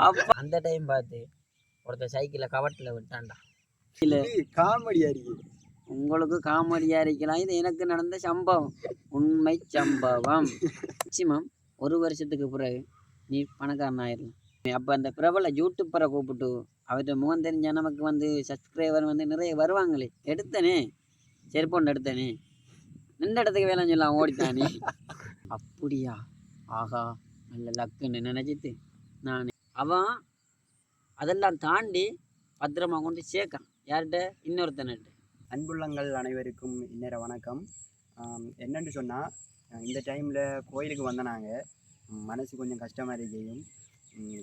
அப்ப அந்த டைம் பார்த்து ஒருத்தர் சைக்கிளை கவட்டில் விட்டான்டா. இல்லை காமெடியா இருக்கு. உங்களுக்கு காமெடியா இருக்கலாம். இது எனக்கு நடந்த சம்பவம், உண்மை சம்பவம். மேக்சிமம் 1 வருஷத்துக்கு பிறகு நீ பணக்காரன் ஆயிடலாம். அப்போ அந்த பிரபல யூடியூப்பரை கூப்பிட்டு அவர்கிட்ட முகம் தெரிஞ்ச நமக்கு வந்து சப்ஸ்கிரைபர் வந்து நிறைய வருவாங்களே. எடுத்தனே செருப்பொண்டு எடுத்தனே நின்ற இடத்துக்கு வேலை சொல்லலாம் ஓடித்தானே. அப்படியா, ஆகா நல்ல லக்குன்னு நினச்சிட்டு நான் அவன் அதெல்லாம் தாண்டி பத்திரமா கொண்டு சேர்க்கான். யார்கிட்ட? இன்னொருத்தன்ட்டு. அன்புள்ளங்கள் அனைவருக்கும் இன்னொரு வணக்கம். என்னென்னு சொன்னால், இந்த டைமில் கோயிலுக்கு வந்த நாங்கள் மனசு கொஞ்சம் கஷ்டமாக இருக்கையும்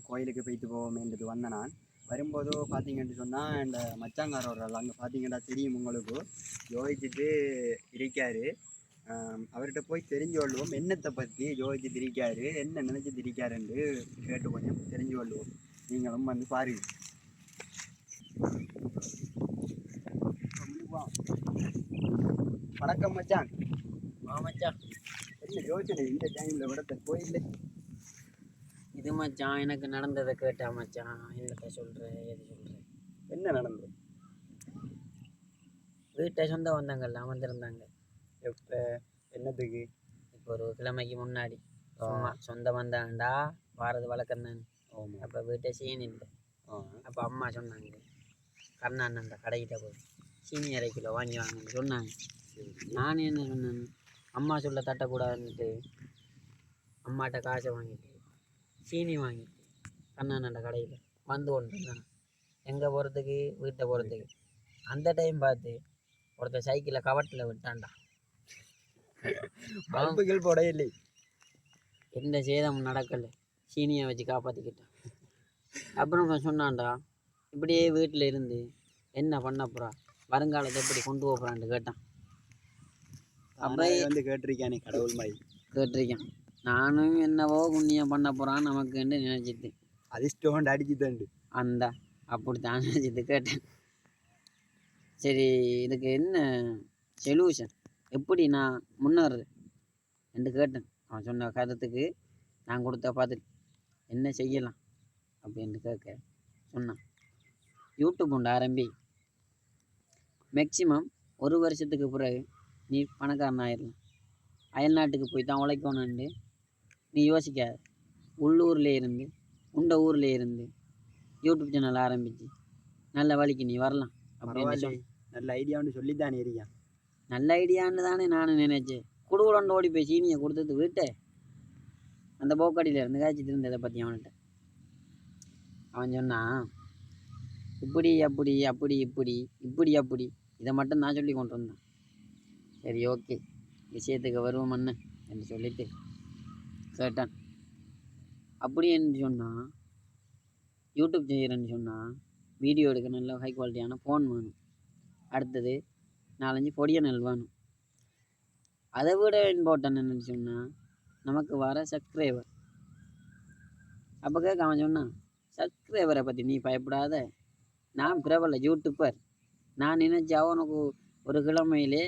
கோயிலுக்கு போய்த்து போவோமேன்றது வந்த நான் வரும்போதோ பார்த்தீங்கன்னு சொன்னால் இந்த மச்சாங்காரர் அங்கே பார்த்தீங்கன்னா தெரியும் உங்களுக்கு, யோசிச்சுட்டு இருக்காரு. அவர்கிட்ட போய் தெரிஞ்சு கொள்வோம் என்னத்தை பற்றி யோசிச்சு திரிக்காரு, என்ன நினச்சி திரிக்காருன்னு கேட்டு கொஞ்சம் தெரிஞ்சு கொள்வோம். நீங்களும் வந்து பாருங்க. வணக்கம் மச்சான். மச்சான் என்ன யோசனை இந்த டைமில் விடத்த கோயில்ல? இது மச்சான் எனக்கு நடந்ததை கேட்டா மச்சான் என்னட்ட சொல்கிறேன், எது சொல்கிறேன். என்ன நடந்தது? வீட்டை சொந்த வந்தாங்கள்ல வந்திருந்தாங்க. எப்போ? என்னத்துக்கு? இப்போ ஒரு கிழமைக்கு முன்னாடி சும்மா சொந்த வந்தாங்கண்டா வாரது வழக்கம் தானே. அப்போ வீட்டை சீனி இல்லை. அப்போ அம்மா சொன்னாங்க கர்ணாண்ணன் கடைக்கிட்ட போய் சீனி 1/2 கிலோ வாங்கி வாங்கன்னு சொன்னாங்க. நானும் என்ன சொன்னேன், அம்மா சொல்ல தட்டக்கூடாதுன்ட்டு அம்மாட்ட காசை வாங்கிட்டு சீனி வாங்கிட்டு கர்ணாண்ணன் கடையில் வந்து கொண்டு இருந்தான். எங்கே போகிறதுக்கு? வீட்டை போகிறதுக்கு. அந்த டைம் பார்த்து ஒருத்தர் சைக்கிளை கவட்டில் விட்டான்டா. பல்புகள் போட இல்லை, எந்த சேதம் நடக்கலை, சீனியை வச்சு காப்பாற்றிக்கிட்டான். அப்புறம் சொன்னான்டா, இப்படியே வீட்டில் இருந்து என்ன பண்ண போகிறா, வருங்காலத்தை எப்படி கொண்டு போகிறான்னு கேட்டான். அப்போ வந்து கேட்டிருக்கானே கடவுள் மாதிரி கேட்டிருக்கான். நானும் என்னவோ புண்ணியம் பண்ண போகிறான் நமக்குன்னு நினச்சிட்டு அதிர்ஷ்டம் அடிச்சு தாண்டு அந்த அப்படித்தான் நினச்சிட்டு கேட்டேன். சரி இதுக்கு என்ன சொல்யூஷன், எப்படி நான் முன்னேறது என்று கேட்டேன். அவன் சொன்ன கருத்துக்கு நான் கொடுத்த பதில் என்ன செய்யலாம் அப்படின்னு கேட்க சொன்னான், யூடியூப் உண்டு ஆரம்பி. மேக்சிமம் 1 வருஷத்துக்கு பிறகு நீ பணக்காரன் ஆயிடலாம். அயல்நாட்டுக்கு போய் தான் உழைக்கணும்னு நீ யோசிக்காத. உள்ளூரில் இருந்து உண்ட ஊரில் இருந்து யூடியூப் சேனல் ஆரம்பித்து நல்ல வழிக்கு நீ வரலாம் அப்படின்னு நல்ல ஐடியான்னு சொல்லித்தானே இருக்கான். நல்ல ஐடியான்னு தானே நானும் நினைச்சேன். குடுகுடண்டு ஓடி போய் சீனியை கொடுத்தது விட்டு அந்த போக்கடியில் இருந்து காய்ச்சிட்டு இருந்ததை பற்றி அவன்கிட்ட அவன் சொன்னான், இப்படி அப்படி அப்படி இப்படி இப்படி அப்படி இதை மட்டும் நான் சொல்லி கொண்டு வந்தான். சரி ஓகே விஷயத்துக்கு வருவோம் அண்ணன் என்று சொல்லிட்டு கேட்டான். அப்படி என்று சொன்னால் யூடியூப் செய்கிறேன்னு சொன்னால் வீடியோ எடுக்க நல்ல ஹை குவாலிட்டியான ஃபோன் வேணும். அடுத்தது 4-5 பொடிய நெல் வேணும். அதை விட இம்பார்ட்டன் என்னன்னு சொன்னால் நமக்கு வர சப்ஸ்கிரைபர். அப்போ கேட்க அவன் சொன்னான், சப்ஸ்கிரைபரை பற்றி நீ பயப்படாத, நான் பிரபல யூடியூப்பர், நான் நினைச்சா உனக்கு ஒரு கிழமையிலே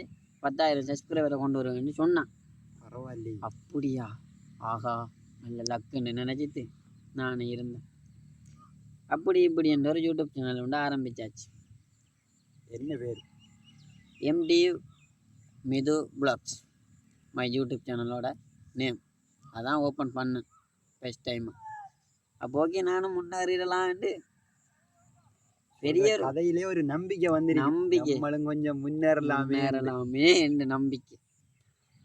10,000 சப்ஸ்கிரைபரை கொண்டு வருவேன்னு சொன்னான். பரவாயில்லை. அப்படியா, ஆகா நல்ல லக்குன்னு நினச்சிட்டு நான் இருந்தேன். அப்படி இப்படி என்ற ஒரு யூடியூப் சேனல் வந்து ஆரம்பித்தாச்சு. என்ன பேர்? MD Mithu vlogs my YouTube சேனலோட நேம். அதான் ஓப்பன் பண்ணேன் ஃபஸ்ட் டைம். அப்போ ஓகே நானும் முன்னேறிடலான்ட்டு பெரிய கதையிலே ஒரு நம்பிக்கை வந்து நம்பிக்கை கொஞ்சம் முன்னேறலாமே என்று நம்பிக்கை.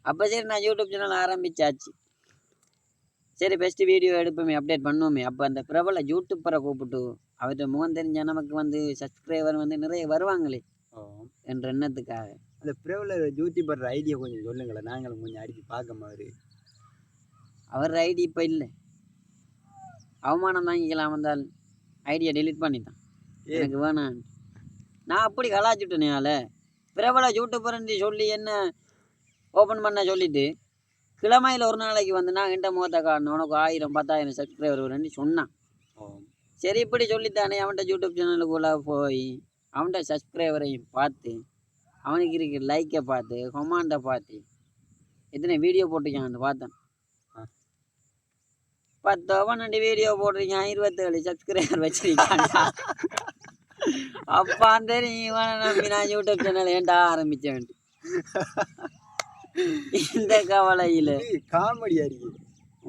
அப்போ சரி நான் யூடியூப் சேனல் ஆரம்பித்தாச்சு. சரி பெஸ்ட்டு வீடியோ எடுப்போமே, அப்டேட் பண்ணுவோமே. அப்போ அந்த பிரபல யூடியூப்பரை கூப்பிட்டு அவர்கிட்ட முகம் தெரிஞ்ச நமக்கு வந்து சப்ஸ்கிரைபர் வந்து நிறைய வருவாங்களே என்ற எண்ணத்துக்காக. அந்த பிரபல யூடியூபர் ஐடியா கொஞ்சம் சொல்லுங்களேன், நாங்களும் கொஞ்சம் அடித்து பார்க்க மாதிரி. அவர் ஐடி இப்போ இல்லை, அவமானம் வாங்கிக்கலாம் வந்தால் ஐடியா டெலிட் பண்ணிட்டான். எனக்கு வேணாம் நான் அப்படி கலாச்சிட்டேனால பிரபல யூடியூபர்ன்னு சொல்லி என்ன ஓப்பன் பண்ண சொல்லிவிட்டு கிழமையில் ஒரு நாளைக்கு வந்து நான் என்கிட்ட முகத்தை காட்டணும், உனக்கு 1000-10,000 சப்ஸ்கிரைபர் வருன்னு சொன்னான். சரி இப்படி சொல்லித்தானே அவன்கிட்ட யூடியூப் சேனலுக்குள்ளே போய் அவன்கிட்ட சப்ஸ்கிரைபரையும் பார்த்து அவனுக்கு இருக்கிற லைக்கை பார்த்து கமெண்டை பார்த்து எத்தனை வீடியோ போட்டுக்கான்னு பார்த்தேன். 10 12 வீடியோ போடுறீங்க 27 சப்ஸ்கிரைபர் வச்சிருக்காண்டா. அப்பா தெரியும் இவனை நம்பி நான் யூடியூப் சேனல் ஏன்டா ஆரம்பிச்சேன். இந்த கவலையில் காமெடியா இருக்கு.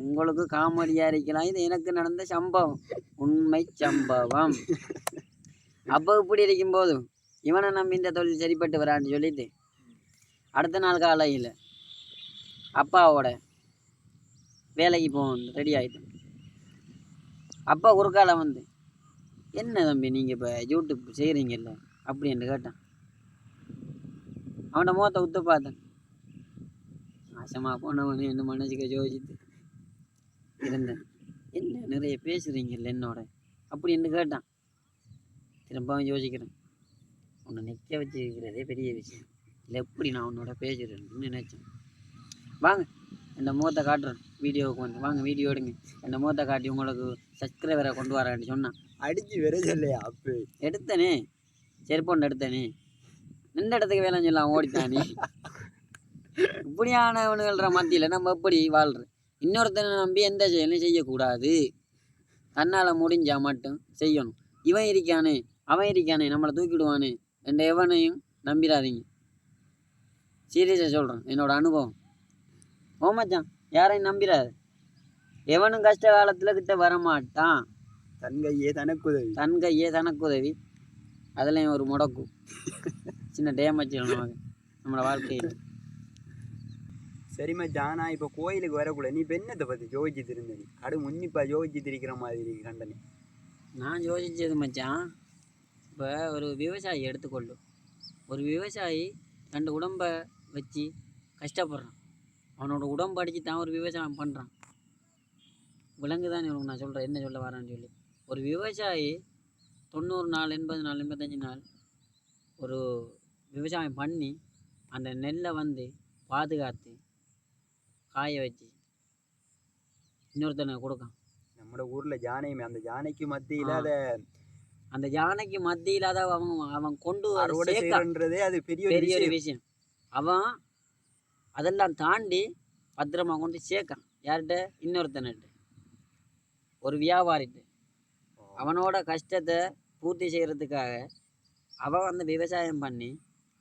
உங்களுக்கு காமெடியாக இருக்கலாம், இது எனக்கு நடந்த சம்பவம், உண்மை சம்பவம். அப்போ இப்படி இருக்கும்போது இவனை நம்பி இந்த தொழில் சரிப்பட்டு வரான்னு சொல்லிட்டு அடுத்த நாள் காலையில் அப்பாவோட வேலைக்கு போகணும் ரெடி ஆகிட்டேன். அப்பா ஒரு காலம் வந்து, என்ன தம்பி நீங்கள் இப்போ யூடியூப் செய்கிறீங்கல்ல அப்படின்னு கேட்டான். அவனோட முகத்தை உத்து பார்த்தேன். நாசமாக போனவனு என்ன மனசுக்கு யோசிச்சுட்டு இருந்தேன். என்ன நிறைய பேசுகிறீங்கல்ல என்னோட அப்படின்னு கேட்டான். திரும்பவும் யோசிக்கிறேன், உன்னை நிற்க வச்சுருக்கிறதே பெரிய விஷயம் இல்லை, எப்படி நான் உன்னோட பேசுகிறேன்னு நினச்சேன். வாங்க இந்த முகத்தை காட்டுறேன் வீடியோவுக்கு வந்து, வாங்க வீடியோ எடுங்க, இந்த முகத்தை காட்டி உங்களுக்கு சப்ஸ்கிரைபரை கொண்டு வரேன்னு சொன்னான். அடிச்சு விரைஞ்ச இல்லையா அப்போ எடுத்தனே செருப்பொண்டு எடுத்தனே, நின்ற இடத்துக்கு வேலை சொல்லலாம் ஓடித்தானே. இப்படியானவனுகிற மத்தியில் நம்ம எப்படி வாழ்கிறோம்? இன்னொருத்தனை நம்பி எந்த செயலும் செய்யக்கூடாது, தன்னால் முடிஞ்சால் மட்டும் செய்யணும். இவன் இருக்கானே அவன் இருக்கானே நம்மளை தூக்கிடுவானே என்ற எவனையும் நம்பிடாதீங்க. சீரியஸாக சொல்கிறேன், என்னோட அனுபவம். ஓமச்சான் யாரையும் நம்பிடாது. எவனும் கஷ்ட காலத்தில் கிட்ட வரமாட்டான். தன் கையே தனக்குதவி அதுலேயும் ஒரு முடக்கு சின்ன டேமேஜ் நமக்கு நம்மளோட வாழ்க்கையில். சரி மச்சான், நான் இப்போ கோயிலுக்கு வரக்கூடாது, நீ பெண்ணத்தை பற்றி யோசிச்சுட்டு இருந்தேன், கடு முன்னிப்பாக யோசிச்சுட்டு இருக்கிற மாதிரி கண்டனே. நான் யோசித்தது மச்சான், இப்போ ஒரு விவசாயி எடுத்துக்கொள்ளும். ஒரு விவசாயி தன் உடம்பை வச்சு கஷ்டப்படுறான். அவனோட உடம்பு அடித்து தான் ஒரு விவசாயம் பண்ணுறான். விலங்கு தான் உனக்கு நான் சொல்கிறேன் என்ன சொல்ல வரான்னு சொல்லி. ஒரு விவசாயி 90 நாள் 80 நாள் 85 நாள் ஒரு விவசாயம் பண்ணி அந்த நெல்லை வந்து பாதுகாத்து காய வச்சு இன்னொருத்தனை கொடுக்கான். நம்ம ஊரில் யானையுமே, அந்த யானைக்கு மத்தியில் அதை அந்த யானைக்கு மத்தியில் அதை அவன் கொண்டு சேர்க்கன்றதே அது பெரிய ஒரு விஷயம். அவன் அதெல்லாம் தாண்டி பத்திரமா கொண்டு சேர்க்கான். யார்கிட்ட? இன்னொருத்தன்கிட்ட, ஒரு வியாபாரிட்டு. அவனோட கஷ்டத்தை பூர்த்தி செய்கிறதுக்காக அவன் வந்து விவசாயம் பண்ணி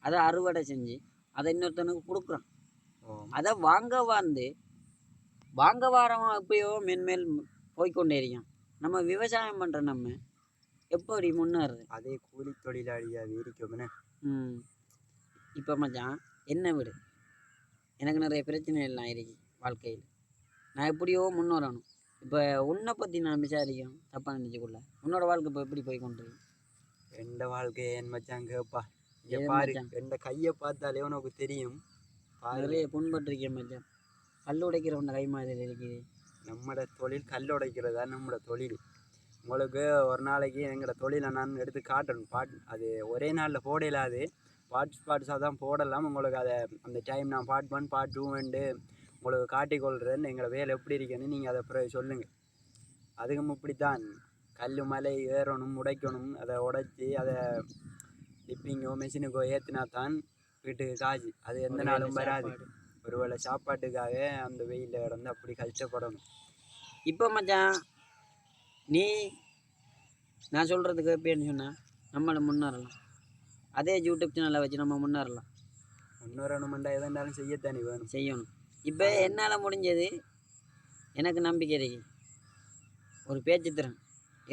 அதை அறுவடை செஞ்சு அதை இன்னொருத்தனுக்கு கொடுக்குறான். அதை வாங்க வாரமாக எப்பயோ மென்மேல் போய்கொண்டே இருக்கான். நம்ம விவசாயம் பண்ணுற நம்ம எப்படி முன்னேறுது? அதே கூலி தொழிலாளியாக இருக்கோம்னே. இப்போ மச்சான் என்ன விடு, எனக்கு நிறைய பிரச்சனை எல்லாம் இருக்கு வாழ்க்கையில். நான் எப்படியோ முன்னேறணும். இப்போ உன்னை பற்றி நான் விசாரிக்கணும் தப்பாக நினச்சிக்கொள்ள. உன்னோட வாழ்க்கை இப்போ எப்படி போய் கொண்டு? எந்த வாழ்க்கையை என் மச்சான் கேப்பா, பாரு எந்த கையை பார்த்தாலே உனக்கு தெரியும். நிறைய புண்பட்டிருக்கேன் மச்சான். கல் உடைக்கிறவன கை மாதிரி இருக்குது. நம்மளோட தொழில் கல் உடைக்கிறதா நம்மளோட தொழில். உங்களுக்கு ஒரு நாளைக்கு எங்களோட தொழிலை நான் எடுத்து காட்டணும். அது ஒரே நாளில் போடலாது, பார்ட்ஸாக தான் போடலாம். உங்களுக்கு அதை அந்த டைம் நான் பார்ட் 1 பார்ட் 2 உங்களுக்கு காட்டிக்கொள்கிறேன்னு எங்களை வேலை எப்படி இருக்குன்னு நீங்கள் அதை அப்புறம் சொல்லுங்கள். அதுக்கும் இப்படித்தான், கல் மலை ஏறணும், உடைக்கணும். அதை உடைச்சி அதை டிப்பிங்கோ மெஷினுக்கோ ஏற்றினா தான் வீட்டுக்கு காசு. அது எந்த நாளும் வராது. ஒருவேளை சாப்பாட்டுக்காக அந்த வெயிலில் கிடந்து அப்படி கஷ்டப்படணும். இப்போ மச்சான் நீ நான் சொல்கிறதுக்கு எப்படின்னு சொன்னால் நம்மளை முன்னேறலாம். அதே யூடியூப் சேனலை வச்சு நம்ம முன்னேறலாம். முன்னேறணுமெண்டா எதாக இருந்தாலும் செய்யத்தானே வேணும், செய்யணும். இப்போ என்னால் முடிஞ்சது, எனக்கு நம்பிக்கை இருக்கு. ஒரு பேச்சு திறன்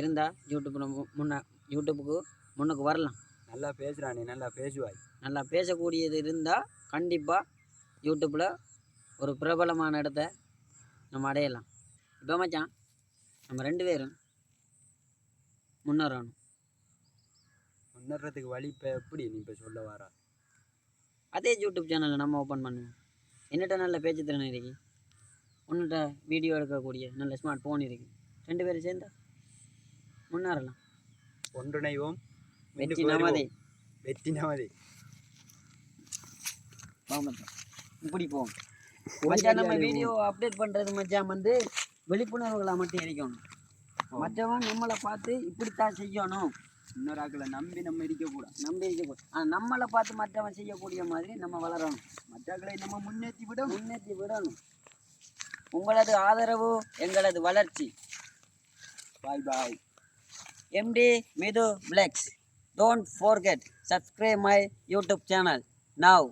இருந்தால் யூடியூப்புக்கு முன்னுக்கு வரலாம். நல்லா பேசுகிறானே, நல்லா பேசுவாய். நல்லா பேசக்கூடியது இருந்தால் கண்டிப்பாக யூடியூப்பில் ஒரு பிரபலமான இடத்த நம்ம அடையலாம். இப்போ மச்சான் நம்ம 2 பேரும் முன்னேறணும். முன்னேறதுக்கு வழி இப்போ எப்படி நீ இப்போ சொல்ல வரா? அதே யூடியூப் சேனலை நம்ம ஓப்பன் பண்ணுவோம். என்னட்ட நல்ல பேச்சு திறன் இருக்கு, உன்னிட்ட வீடியோ எடுக்கக்கூடிய நல்ல ஸ்மார்ட் ஃபோன் இருக்குது. 2 பேரும் சேர்ந்தா முன்னேறலாம். ஒன்றிணைவோம், வெற்றி நமதே. இப்படி போவோம் மச்சான். நம்ம வீடியோ அப்டேட் பண்ணுறது மச்சான் வந்து விழிப்புணர்வுகளை மட்டும் இருக்கணும். மற்றவன் நம்மளை பார்த்து இப்படித்தான் செய்யணும், இன்னொரு ஆக்களை நம்பி நம்ம இருக்கக்கூடாது. ஆனால் நம்மளை பார்த்து மற்றவன் செய்யக்கூடிய மாதிரி நம்ம வளரணும். மற்றாக்களை நம்ம முன்னேற்றி விடணும். உங்களது ஆதரவு எங்களது வளர்ச்சி. பாய் பாய். MD Midhu Vlogs. Don't forget subscribe my YouTube channel now.